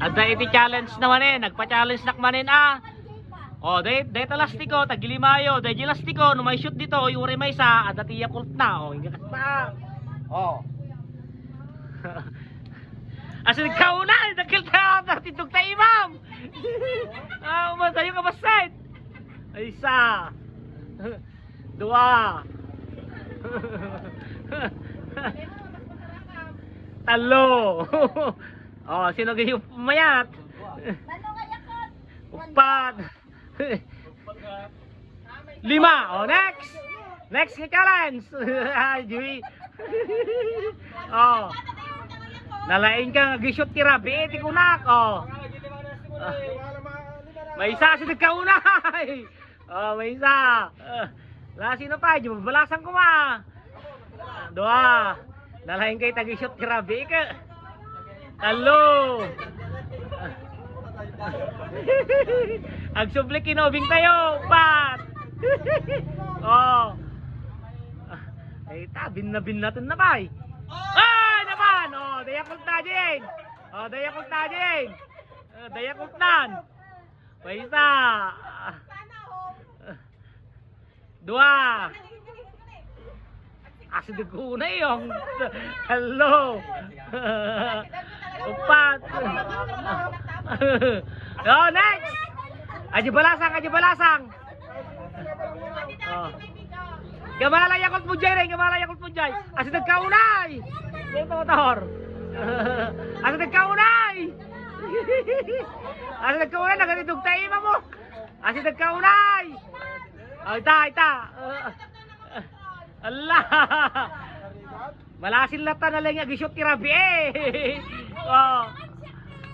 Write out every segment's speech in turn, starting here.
Ada iti challenge naman nagpa-challenge nakmanin O, day talastiko, tagilimayo, day lastiko, no may shoot dito, yuri may sa, ada tiya kult na, o, hindi ka o. Asin ikaw na, nagkilta, natitog tayo, ma'am. Umadayo ka ba, side? Ay, isa. Dua. Talo. O, sino ganyan pumayat? Upat. 5. O, next. Next nga challenge. Jui. O. Nalain ka nag-shoot tira. Biiti kunak. O. May isa si nagkaunay. O, may isa. Wala sino pa. Balasan ko ma. 2. Nalain kayo tag-shoot tira. Biiti ka. 3. Agsubli kinobing tayo, 4. Oh. Ay, bin natin na ba? Ay, naman. Oh, dayakult na din. Oh, dayakult na din. Dayakult nan. May isa. 2. Asi duguna yung. Hello. 4. Oh, next. Aji balasang. Oh. Gamala yakot mo jay, Asi nagkaunay. Dito motor. Asi nagkaunay. Asi nagkaunay nagatitog tayo mo. Asi nagkaunay. Oh, ita. Allah. Malasin lata na lang agishoot kirabi Oh.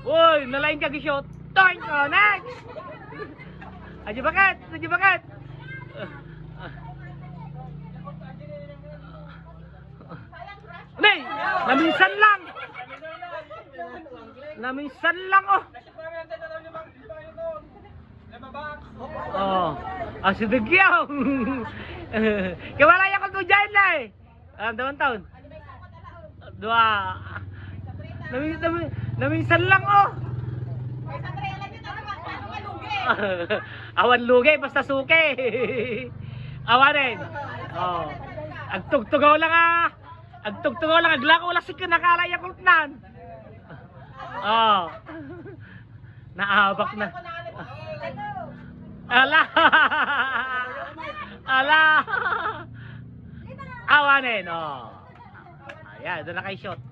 Uy, nalain ka gishoot. Toink! Oh, next! Aji bakat! Nay! Naminsan lang, oh! Oh, asidagyaw! Kamalaya ko to dyan na eh! Taon? 2. Naminsan lang, oh! Awan lugi, basta suke. Awanin. Oh. Agtugtugaw lang aglako lang siya nakalaya kultnan. Oh. Naabak na. Ala. Awanin, oh. Ayan, doon na kay shot.